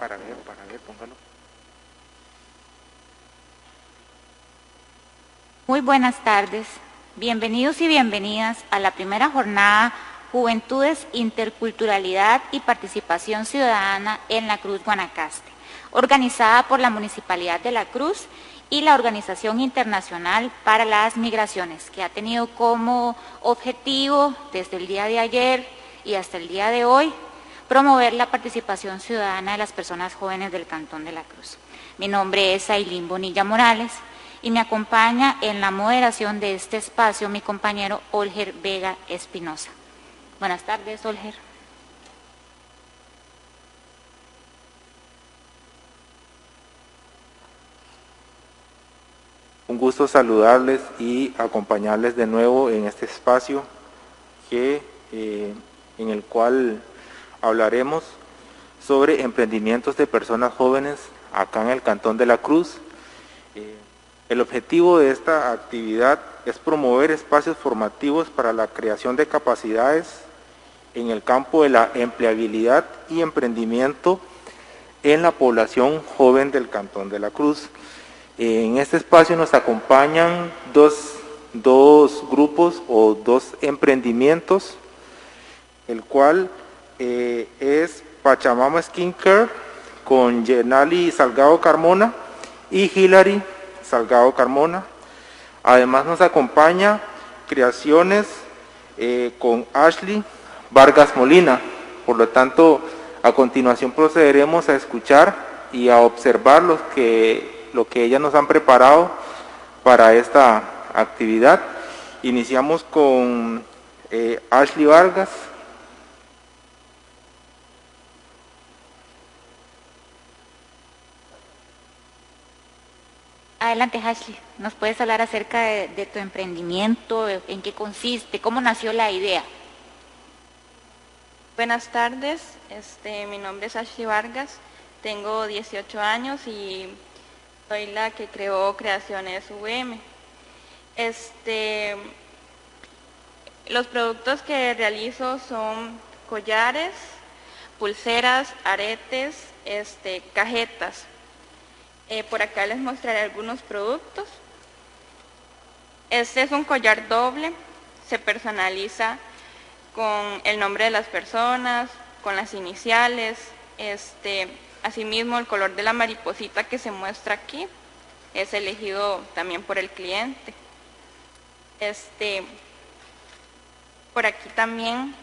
para ver, póngalo. Muy buenas tardes, bienvenidos y bienvenidas a la primera jornada Juventudes, Interculturalidad y Participación Ciudadana en la Cruz Guanacaste, organizada por la Municipalidad de La Cruz y la Organización Internacional para las Migraciones, que ha tenido como objetivo desde el día de ayer y hasta el día de hoy promover la participación ciudadana de las personas jóvenes del Cantón de La Cruz. Mi nombre es Ailín Bonilla Morales y me acompaña en la moderación de este espacio mi compañero Olger Vega Espinosa. Buenas tardes, Olger. Un gusto saludarles y acompañarles de nuevo en este espacio en el cual hablaremos sobre emprendimientos de personas jóvenes acá en el Cantón de La Cruz. El objetivo de esta actividad es promover espacios formativos para la creación de capacidades en el campo de la empleabilidad y emprendimiento en la población joven del Cantón de La Cruz. En este espacio nos acompañan dos grupos o dos emprendimientos, el cual es Pachamama Skincare con Yenali Salgado Carmona y Hilary Salgado Carmona. Además nos acompaña Creaciones con Ashley Vargas Molina. Por lo tanto, a continuación procederemos a escuchar y a observar lo que ellas nos han preparado para esta actividad. Iniciamos con Ashley Vargas. Adelante, Ashley. ¿Nos puedes hablar acerca de tu emprendimiento? ¿En qué consiste? ¿Cómo nació la idea? Buenas tardes, mi nombre es Ashley Vargas, tengo 18 años y soy la que creó Creaciones VM. Los productos que realizo son collares, pulseras, aretes, cajetas. Por acá les mostraré algunos productos. Este es un collar doble, se personaliza con el nombre de las personas, con las iniciales, asimismo el color de la mariposita que se muestra aquí es elegido también por el cliente. Por aquí también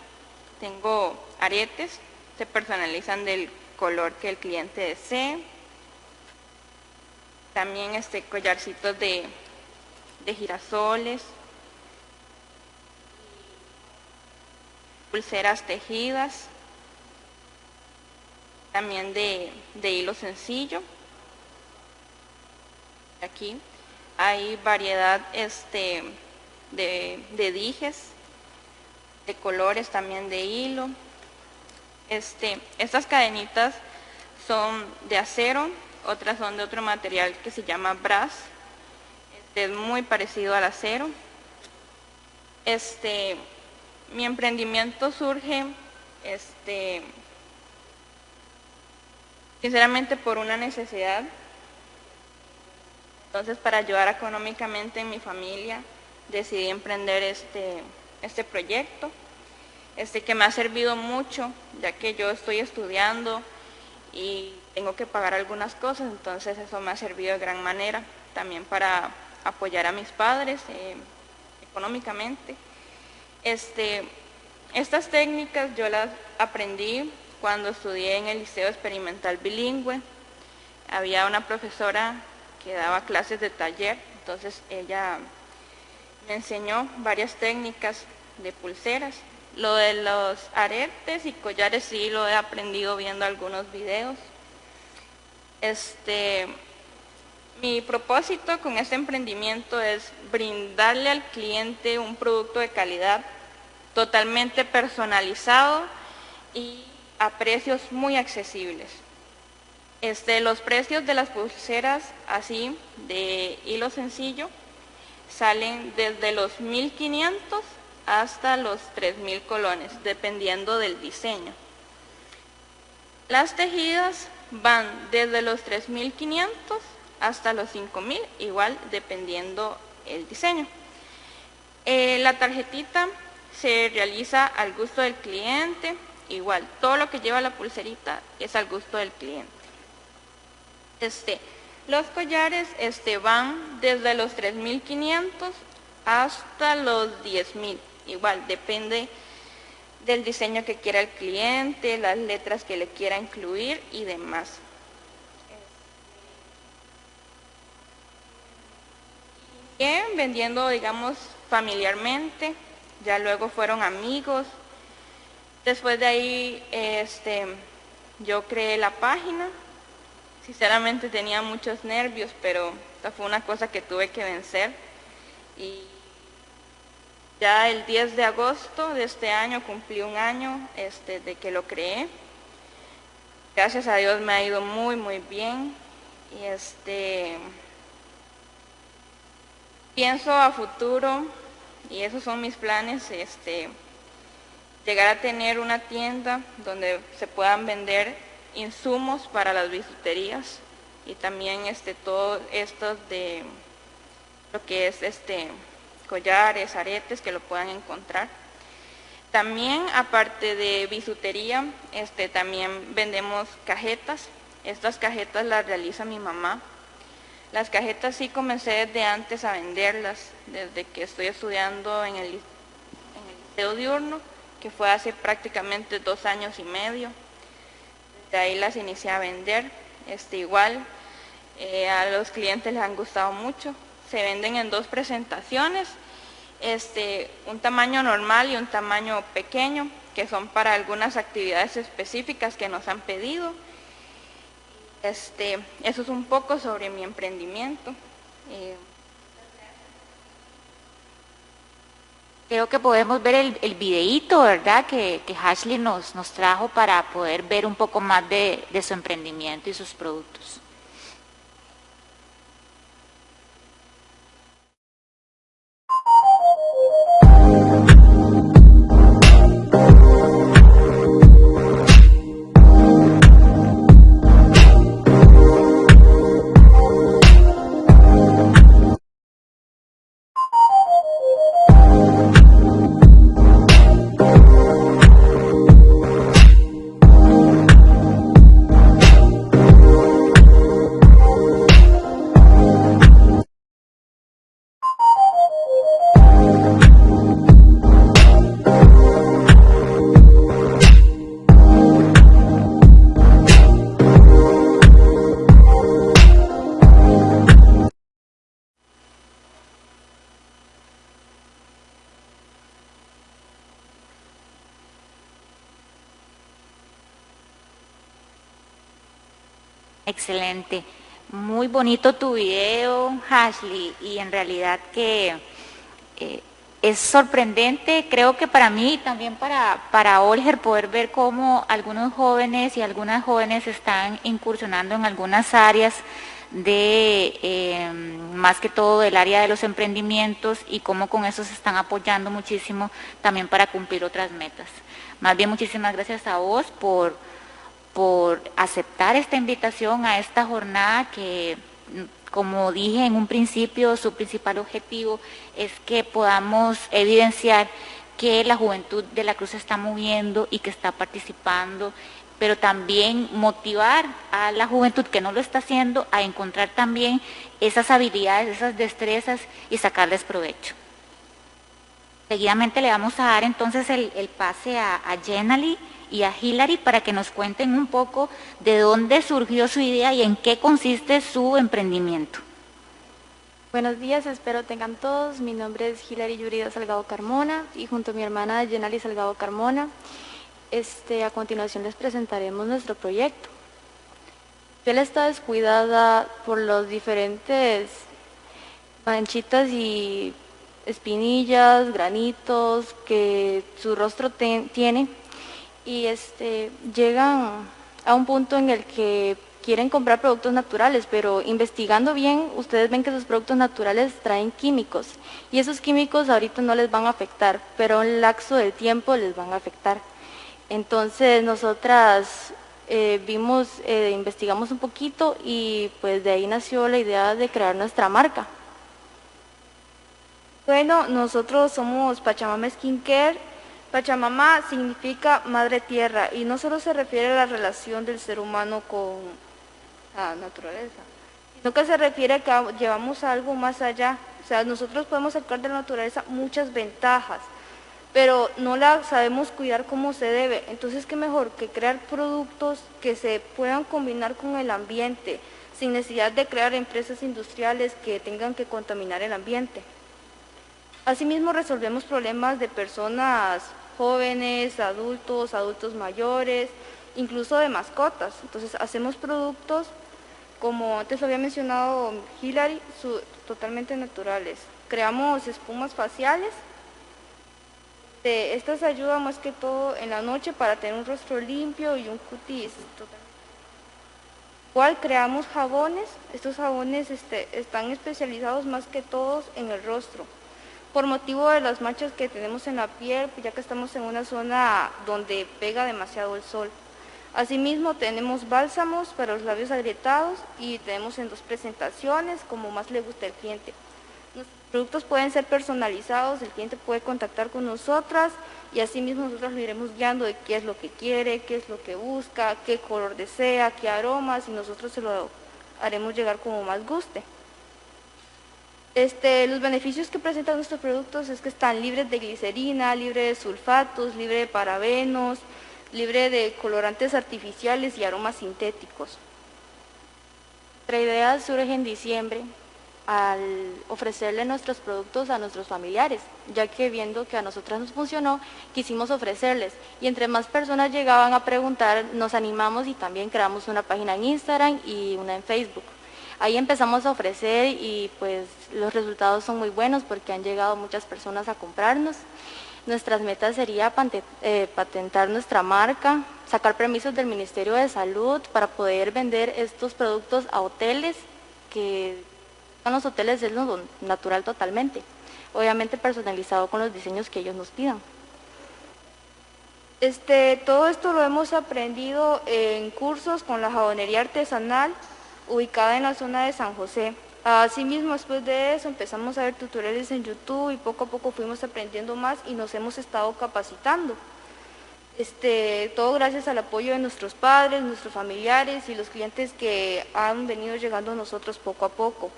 tengo aretes, se personalizan del color que el cliente desee. También collarcitos de girasoles, pulseras tejidas, también de hilo sencillo. Aquí hay variedad de dijes, de colores también de hilo. Estas cadenitas son de acero, otras son de otro material que se llama brass. Es muy parecido al acero. Mi emprendimiento surge, sinceramente por una necesidad. Entonces, para ayudar económicamente en mi familia, decidí emprender este proyecto, que me ha servido mucho, ya que yo estoy estudiando y tengo que pagar algunas cosas, entonces eso me ha servido de gran manera, también para apoyar a mis padres económicamente. Estas técnicas yo las aprendí cuando estudié en el Liceo Experimental Bilingüe. Había una profesora que daba clases de taller, entonces ella me enseñó varias técnicas de pulseras. Lo de los aretes y collares sí lo he aprendido viendo algunos videos. Mi propósito con este emprendimiento es brindarle al cliente un producto de calidad totalmente personalizado y a precios muy accesibles. Los precios de las pulseras así de hilo sencillo salen desde los 1.500 hasta los 3.000 colones, dependiendo del diseño. Las tejidas van desde los 3.500 hasta los 5.000, igual dependiendo el diseño. La tarjetita se realiza al gusto del cliente, igual todo lo que lleva la pulserita es al gusto del cliente. Los collares van desde los 3.500 hasta los 10.000, igual depende del diseño que quiera el cliente, las letras que le quiera incluir y demás. Vendiendo, digamos, familiarmente, ya luego fueron amigos. Después de ahí yo creé la página. Sinceramente tenía muchos nervios, pero esta fue una cosa que tuve que vencer. Y ya el 10 de agosto de este año cumplí un año de que lo creé. Gracias a Dios me ha ido muy, muy bien. Y pienso a futuro, y esos son mis planes, llegar a tener una tienda donde se puedan vender insumos para las bisuterías y también todo esto de lo que es collares, aretes, que lo puedan encontrar. También, aparte de bisutería, también vendemos cajetas. Estas cajetas las realiza mi mamá. Las cajetas sí comencé desde antes a venderlas, desde que estoy estudiando en el liceo diurno, que fue hace prácticamente 2 años y medio. De ahí las inicié a vender. Igual a los clientes les han gustado mucho. Se venden en 2 presentaciones, un tamaño normal y un tamaño pequeño, que son para algunas actividades específicas que nos han pedido. Eso es un poco sobre mi emprendimiento. Creo que podemos ver el videíto, ¿verdad?, que Ashley nos trajo para poder ver un poco más de su emprendimiento y sus productos. Excelente, muy bonito tu video, Ashley, y en realidad que es sorprendente, creo que para mí y también para Olger, poder ver cómo algunos jóvenes y algunas jóvenes están incursionando en algunas áreas de más que todo del área de los emprendimientos, y cómo con eso se están apoyando muchísimo también para cumplir otras metas. Más bien, muchísimas gracias a vos por aceptar esta invitación a esta jornada que, como dije en un principio, su principal objetivo es que podamos evidenciar que la juventud de la Cruz se está moviendo y que está participando, pero también motivar a la juventud que no lo está haciendo a encontrar también esas habilidades, esas destrezas y sacarles provecho. Seguidamente le vamos a dar entonces el pase a Jenali y a Hilary para que nos cuenten un poco de dónde surgió su idea y en qué consiste su emprendimiento. Buenos días, espero tengan todos. Mi nombre es Hilary Yurida Salgado Carmona y junto a mi hermana Jenali Salgado Carmona, a continuación les presentaremos nuestro proyecto. Él está descuidada por los diferentes manchitas y espinillas, granitos que su rostro tiene, y llegan a un punto en el que quieren comprar productos naturales, pero investigando bien, ustedes ven que esos productos naturales traen químicos, y esos químicos ahorita no les van a afectar, pero en el lapso del tiempo les van a afectar. Entonces nosotras investigamos un poquito y pues de ahí nació la idea de crear nuestra marca. Bueno, nosotros somos Pachamama Skincare. Pachamama significa Madre Tierra y no solo se refiere a la relación del ser humano con la naturaleza, sino que se refiere a que llevamos algo más allá. O sea, nosotros podemos sacar de la naturaleza muchas ventajas, pero no la sabemos cuidar como se debe. Entonces, qué mejor que crear productos que se puedan combinar con el ambiente, sin necesidad de crear empresas industriales que tengan que contaminar el ambiente. Asimismo, resolvemos problemas de personas jóvenes, adultos mayores, incluso de mascotas. Entonces, hacemos productos, como antes lo había mencionado Hilary, totalmente naturales. Creamos espumas faciales. Estas ayudan más que todo en la noche para tener un rostro limpio y un cutis totalmente. Igual creamos jabones. Estos jabones están especializados más que todos en el rostro, por motivo de las manchas que tenemos en la piel, ya que estamos en una zona donde pega demasiado el sol. Asimismo, tenemos bálsamos para los labios agrietados y tenemos en 2 presentaciones, como más le guste al cliente. Nuestros productos pueden ser personalizados, el cliente puede contactar con nosotras y asimismo nosotros lo iremos guiando de qué es lo que quiere, qué es lo que busca, qué color desea, qué aromas, y nosotros se lo haremos llegar como más guste. Los beneficios que presentan nuestros productos es que están libres de glicerina, libres de sulfatos, libres de parabenos, libre de colorantes artificiales y aromas sintéticos. Nuestra idea surge en diciembre al ofrecerle nuestros productos a nuestros familiares, ya que viendo que a nosotras nos funcionó, quisimos ofrecerles. Y entre más personas llegaban a preguntar, nos animamos y también creamos una página en Instagram y una en Facebook. Ahí empezamos a ofrecer y pues los resultados son muy buenos porque han llegado muchas personas a comprarnos. Nuestras metas sería patentar nuestra marca, sacar permisos del Ministerio de Salud para poder vender estos productos a hoteles, que en los hoteles es lo natural totalmente, obviamente personalizado con los diseños que ellos nos pidan. Todo esto lo hemos aprendido en cursos con la jabonería artesanal, ubicada en la zona de San José. Asimismo, después de eso empezamos a ver tutoriales en YouTube y poco a poco fuimos aprendiendo más y nos hemos estado capacitando. Todo gracias al apoyo de nuestros padres, nuestros familiares y los clientes que han venido llegando a nosotros poco a poco,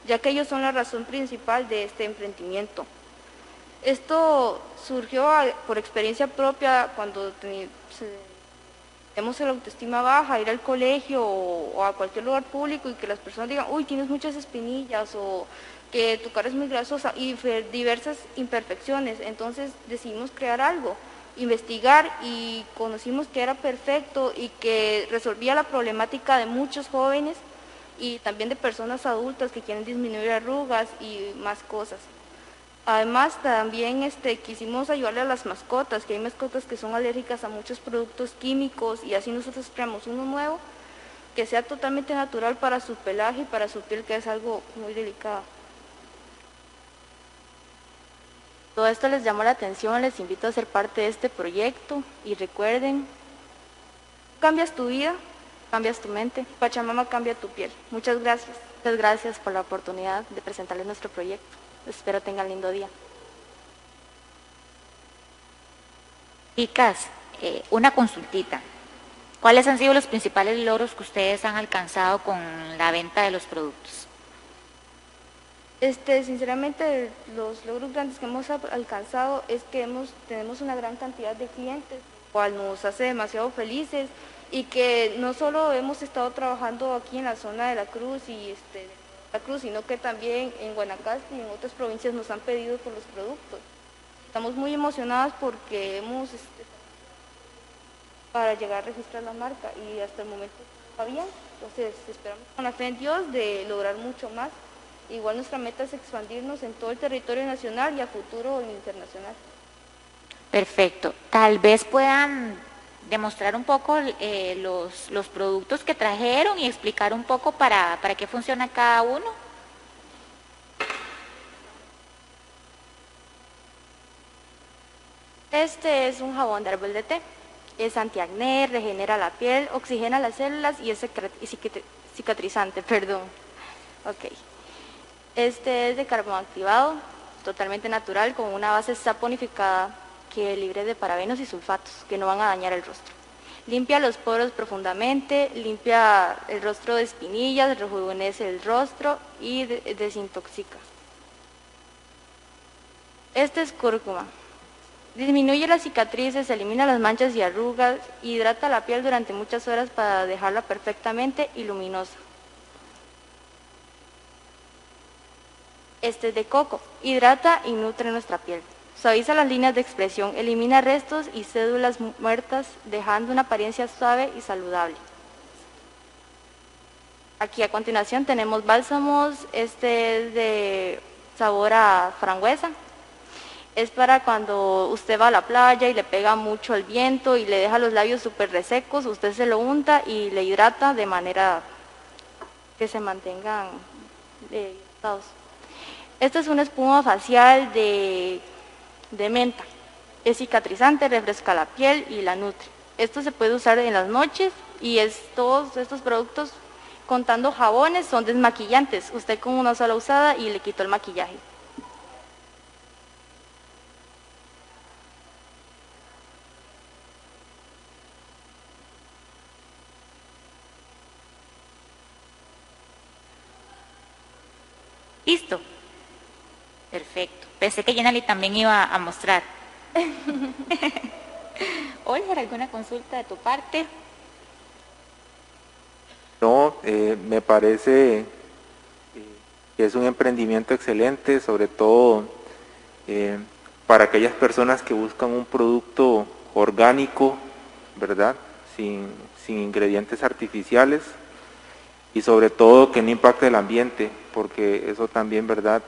ya que ellos son la razón principal de este emprendimiento. Esto surgió por experiencia propia cuando tenemos la autoestima baja, ir al colegio o a cualquier lugar público y que las personas digan, uy, tienes muchas espinillas o que tu cara es muy grasosa y diversas imperfecciones. Entonces decidimos crear algo, investigar y conocimos que era perfecto y que resolvía la problemática de muchos jóvenes y también de personas adultas que quieren disminuir arrugas y más cosas. Además, también quisimos ayudarle a las mascotas, que hay mascotas que son alérgicas a muchos productos químicos y así nosotros creamos uno nuevo que sea totalmente natural para su pelaje y para su piel, que es algo muy delicado. Todo esto les llamó la atención, les invito a ser parte de este proyecto y recuerden, cambias tu vida, cambias tu mente, Pachamama cambia tu piel. Muchas gracias. Muchas gracias por la oportunidad de presentarles nuestro proyecto. Espero tengan lindo día. Chicas, una consultita. ¿Cuáles han sido los principales logros que ustedes han alcanzado con la venta de los productos? Sinceramente, los logros grandes que hemos alcanzado es que tenemos una gran cantidad de clientes, lo cual nos hace demasiado felices y que no solo hemos estado trabajando aquí en la zona de La Cruz sino que también en Guanacaste y en otras provincias nos han pedido por los productos. Estamos muy emocionadas porque hemos para llegar a registrar la marca y hasta el momento está bien. Entonces esperamos con la fe en Dios de lograr mucho más. Igual nuestra meta es expandirnos en todo el territorio nacional y a futuro internacional. Perfecto. Tal vez puedan demostrar un poco los productos que trajeron y explicar un poco para qué funciona cada uno. Este es un jabón de árbol de té. Es antiacné, regenera la piel, oxigena las células y es cicatrizante, perdón. Ok. Este es de carbón activado, totalmente natural, con una base saponificada que es libre de parabenos y sulfatos, que no van a dañar el rostro. Limpia los poros profundamente, limpia el rostro de espinillas, rejuvenece el rostro y desintoxica. Este es cúrcuma. Disminuye las cicatrices, elimina las manchas y arrugas, hidrata la piel durante muchas horas para dejarla perfectamente y luminosa. Este es de coco, hidrata y nutre nuestra piel. Suaviza las líneas de expresión, elimina restos y células muertas, dejando una apariencia suave y saludable. Aquí a continuación tenemos bálsamos, este es de sabor a frambuesa. Es para cuando usted va a la playa y le pega mucho el viento y le deja los labios súper resecos, usted se lo unta y le hidrata de manera que se mantengan hidratados. Esta es una espuma facial de menta. Es cicatrizante, refresca la piel y la nutre. Esto se puede usar en las noches y todos estos productos, contando jabones, son desmaquillantes. Usted con una sola usada y le quitó el maquillaje. Listo. Perfecto. Pensé que Jenali también iba a mostrar. Oliver, ¿alguna consulta de tu parte? No, me parece que es un emprendimiento excelente, sobre todo para aquellas personas que buscan un producto orgánico, ¿verdad? Sin ingredientes artificiales y sobre todo que no impacte el ambiente, porque eso también, ¿verdad?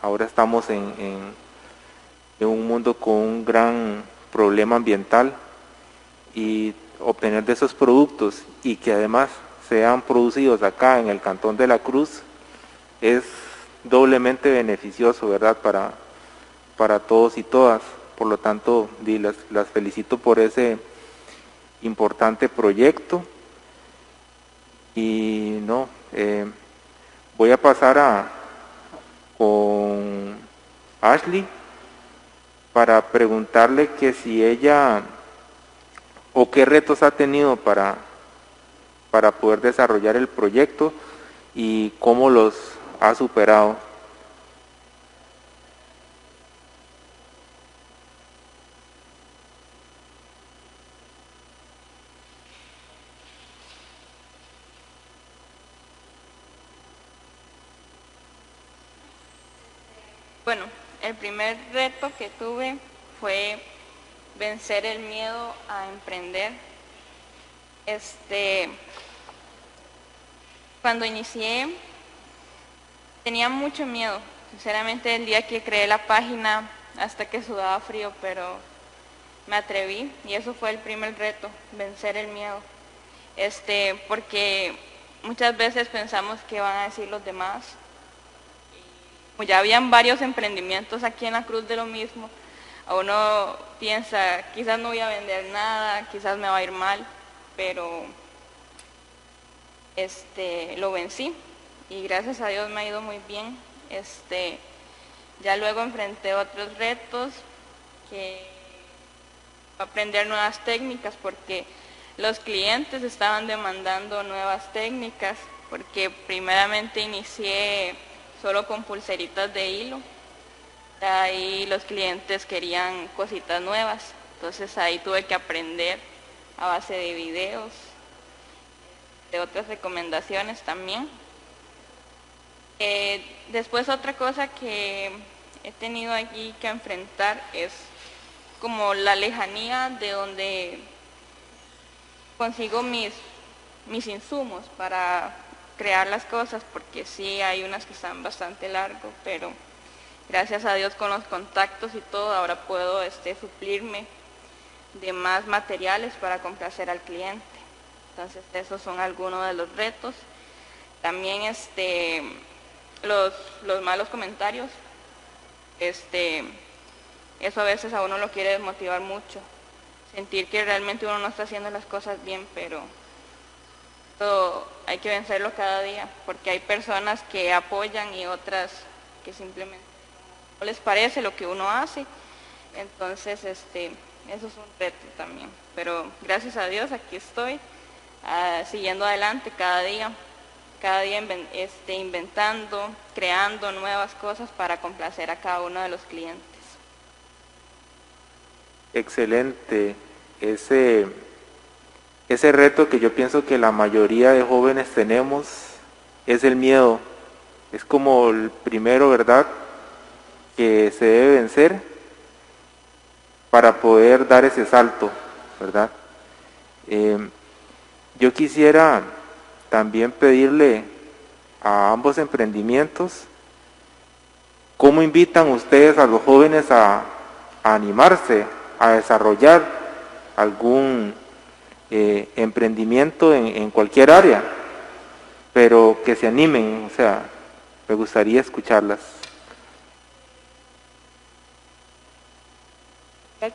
Ahora estamos en un mundo con un gran problema ambiental y obtener de esos productos y que además sean producidos acá en el Cantón de la Cruz es doblemente beneficioso, ¿verdad? Para todos y todas. Por lo tanto, las felicito por ese importante proyecto y no, voy a pasar con Ashley para preguntarle que si ella o qué retos ha tenido para poder desarrollar el proyecto y cómo los ha superado. Bueno, el primer reto que tuve fue vencer el miedo a emprender. Cuando inicié tenía mucho miedo, sinceramente el día que creé la página hasta que sudaba frío, pero me atreví y eso fue el primer reto, vencer el miedo. Porque muchas veces pensamos que van a decir los demás. Como ya habían varios emprendimientos aquí en la Cruz de lo mismo, a uno piensa, quizás no voy a vender nada, quizás me va a ir mal, pero lo vencí y gracias a Dios me ha ido muy bien. Ya luego enfrenté otros retos, que aprender nuevas técnicas, porque los clientes estaban demandando nuevas técnicas, porque primeramente inicié solo con pulseritas de hilo, ahí los clientes querían cositas nuevas, entonces ahí tuve que aprender a base de videos, de otras recomendaciones también. Después otra cosa que he tenido aquí que enfrentar es como la lejanía de donde consigo mis insumos para crear las cosas, porque sí hay unas que están bastante largos, pero gracias a Dios con los contactos y todo ahora puedo suplirme de más materiales para complacer al cliente. Entonces esos son algunos de los retos. También los malos comentarios, eso a veces a uno lo quiere desmotivar mucho. sentir que realmente uno no está haciendo las cosas bien, pero todo hay que vencerlo cada día, porque hay personas que apoyan y otras que simplemente no les parece lo que uno hace. Entonces, eso es un reto también. Pero gracias a Dios aquí estoy, siguiendo adelante cada día inventando, creando nuevas cosas para complacer a cada uno de los clientes. Excelente. Ese reto que yo pienso que la mayoría de jóvenes tenemos es el miedo. Es como el primero, ¿verdad?, que se debe vencer para poder dar ese salto, ¿verdad? Yo quisiera también pedirle a ambos emprendimientos, ¿cómo invitan ustedes a los jóvenes a animarse, a desarrollar algún emprendimiento en cualquier área, pero que se animen? O sea, me gustaría escucharlas.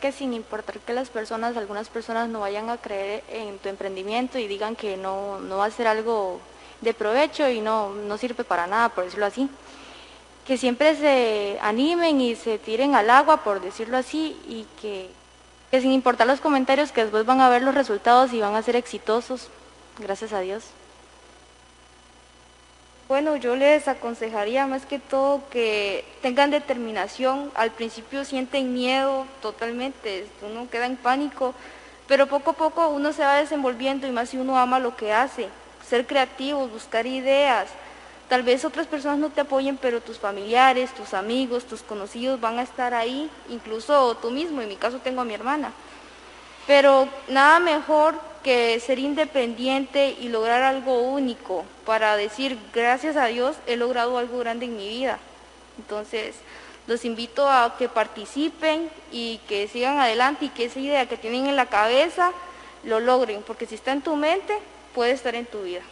Que sin importar que algunas personas no vayan a creer en tu emprendimiento y digan que no va a ser algo de provecho y no sirve para nada, por decirlo así, que siempre se animen y se tiren al agua, por decirlo así, y que sin importar los comentarios, que después van a ver los resultados y van a ser exitosos, gracias a Dios. Bueno, yo les aconsejaría más que todo que tengan determinación. Al principio sienten miedo totalmente, uno queda en pánico, pero poco a poco uno se va desenvolviendo y más si uno ama lo que hace. Ser creativos, buscar ideas. Tal vez otras personas no te apoyen, pero tus familiares, tus amigos, tus conocidos van a estar ahí, incluso tú mismo. En mi caso tengo a mi hermana. Pero nada mejor que ser independiente y lograr algo único para decir, gracias a Dios he logrado algo grande en mi vida. Entonces, los invito a que participen y que sigan adelante y que esa idea que tienen en la cabeza lo logren, porque si está en tu mente, puede estar en tu vida.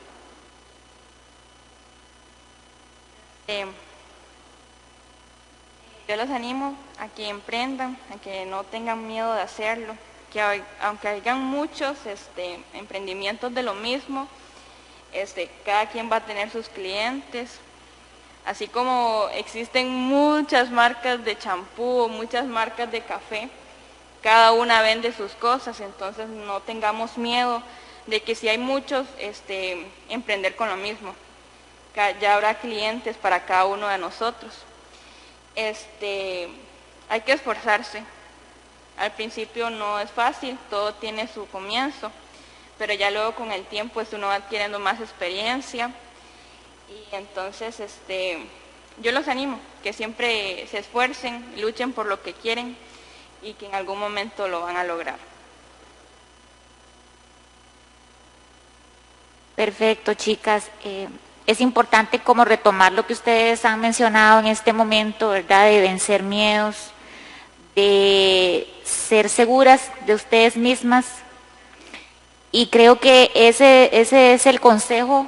Yo los animo a que emprendan, a que no tengan miedo de hacerlo, que aunque hayan muchos emprendimientos de lo mismo, cada quien va a tener sus clientes, así como existen muchas marcas de champú, muchas marcas de café, cada una vende sus cosas, entonces no tengamos miedo de que si hay muchos, emprender con lo mismo, ya habrá clientes para cada uno de nosotros. Hay que esforzarse. Al principio no es fácil, todo tiene su comienzo, pero ya luego con el tiempo uno va adquiriendo más experiencia y entonces yo los animo que siempre se esfuercen, luchen por lo que quieren y que en algún momento lo van a lograr. Perfecto, chicas. Es importante como retomar lo que ustedes han mencionado en este momento, ¿verdad? De vencer miedos, de ser seguras de ustedes mismas. Y creo que ese es el consejo,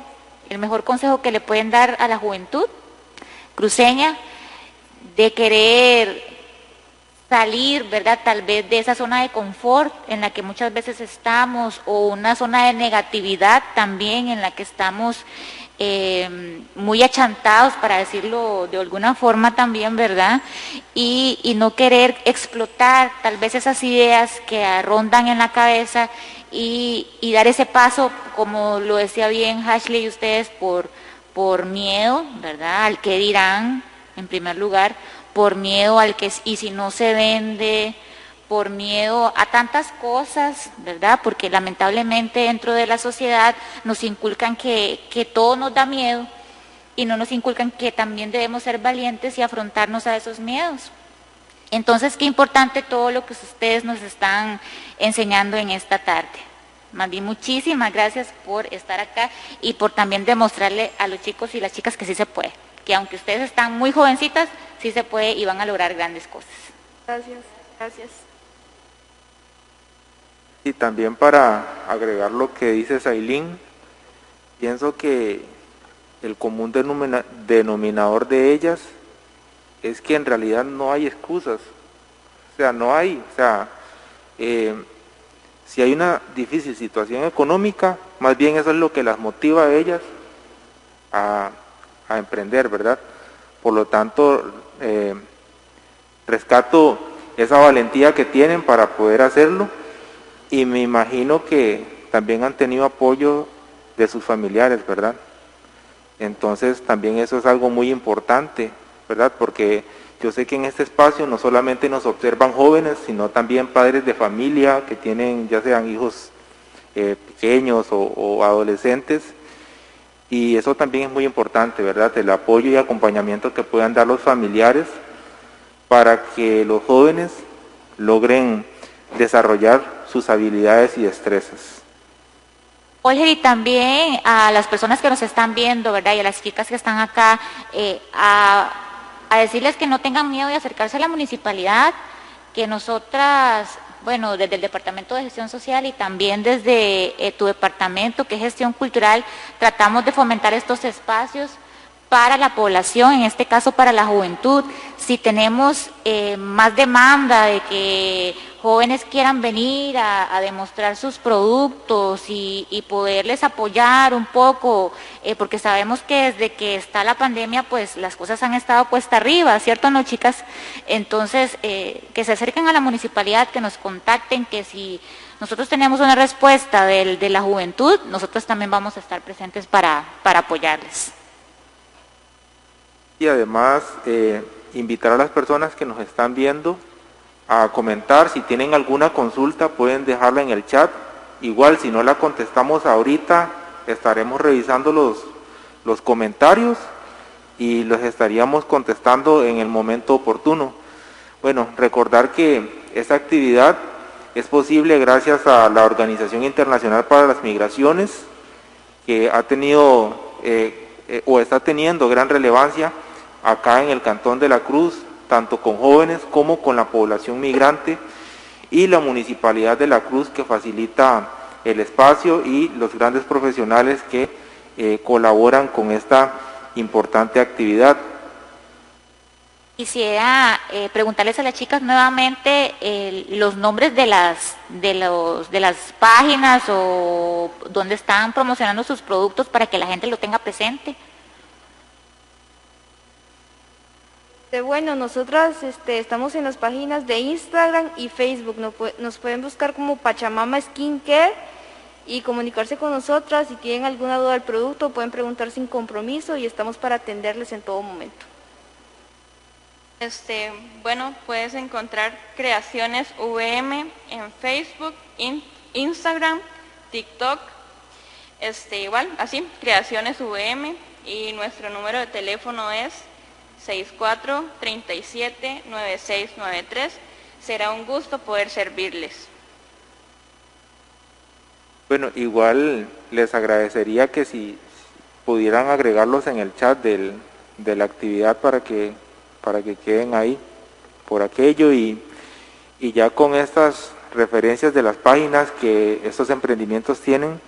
el mejor consejo que le pueden dar a la juventud cruceña, de querer salir, ¿verdad? Tal vez de esa zona de confort en la que muchas veces estamos, o una zona de negatividad también en la que estamos muy achantados, para decirlo de alguna forma también, ¿verdad? Y no querer explotar tal vez esas ideas que rondan en la cabeza y dar ese paso, como lo decía bien Ashley y ustedes, por miedo, ¿verdad? Al que dirán, en primer lugar, por miedo al que, y si no se vende, por miedo a tantas cosas, ¿verdad? Porque lamentablemente dentro de la sociedad nos inculcan que todo nos da miedo y no nos inculcan que también debemos ser valientes y afrontarnos a esos miedos. Entonces, qué importante todo lo que ustedes nos están enseñando en esta tarde. Más bien, muchísimas gracias por estar acá y por también demostrarle a los chicos y las chicas que sí se puede, que aunque ustedes están muy jovencitas, sí se puede y van a lograr grandes cosas. Gracias, gracias. Y también para agregar lo que dice Sailín, pienso que el común denominador de ellas es que en realidad no hay excusas, o sea, no hay, o sea, Si hay una difícil situación económica, más bien eso es lo que las motiva a ellas a emprender, ¿verdad? Por lo tanto, rescato esa valentía que tienen para poder hacerlo, y me imagino que también han tenido apoyo de sus familiares, ¿verdad? Entonces también eso es algo muy importante, ¿verdad? Porque yo sé que en este espacio no solamente nos observan jóvenes, sino también padres de familia que tienen ya sean hijos pequeños o adolescentes, y eso también es muy importante, ¿verdad? El apoyo y acompañamiento que puedan dar los familiares para que los jóvenes logren desarrollar sus habilidades y destrezas. Olger, y también a las personas que nos están viendo, ¿verdad? Y a las chicas que están acá, a decirles que no tengan miedo de acercarse a la municipalidad, que nosotras, bueno, desde el Departamento de Gestión Social y también desde tu departamento, que es Gestión Cultural, tratamos de fomentar estos espacios para la población, en este caso para la juventud. Si tenemos más demanda de que jóvenes quieran venir a demostrar sus productos y poderles apoyar un poco, porque sabemos que desde que está la pandemia, pues las cosas han estado cuesta arriba, ¿cierto, no, chicas? Entonces, que se acerquen a la municipalidad, que nos contacten, que si nosotros tenemos una respuesta de la juventud, nosotros también vamos a estar presentes para apoyarles. Y además, invitar a las personas que nos están viendo a comentar. Si tienen alguna consulta, pueden dejarla en el chat. Igual, si no la contestamos ahorita, estaremos revisando los comentarios y los estaríamos contestando en el momento oportuno. Bueno, recordar que esta actividad es posible gracias a la Organización Internacional para las Migraciones, que ha tenido o está teniendo gran relevancia acá en el Cantón de la Cruz, tanto con jóvenes como con la población migrante, y la Municipalidad de la Cruz, que facilita el espacio, y los grandes profesionales que colaboran con esta importante actividad. Quisiera preguntarles a las chicas nuevamente los nombres de las páginas o donde están promocionando sus productos para que la gente lo tenga presente. Bueno, nosotras estamos en las páginas de Instagram y Facebook. Nos pueden buscar como Pachamama Skincare y comunicarse con nosotras. Si tienen alguna duda del producto, pueden preguntar sin compromiso y estamos para atenderles en todo momento. Bueno, puedes encontrar Creaciones VM en Facebook, Instagram, TikTok, igual, así, Creaciones VM, y nuestro número de teléfono es 6437-9693. Será un gusto poder servirles. Bueno, igual les agradecería que si pudieran agregarlos en el chat de la actividad para que queden ahí por aquello, y ya con estas referencias de las páginas que estos emprendimientos tienen,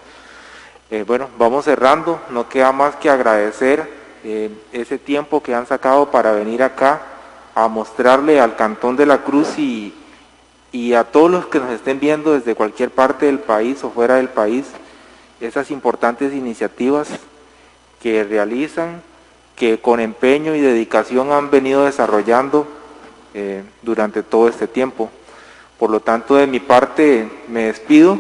bueno, vamos cerrando. No queda más que agradecer ese tiempo que han sacado para venir acá a mostrarle al Cantón de la Cruz y a todos los que nos estén viendo desde cualquier parte del país o fuera del país, esas importantes iniciativas que realizan, que con empeño y dedicación han venido desarrollando durante todo este tiempo. Por lo tanto, de mi parte me despido.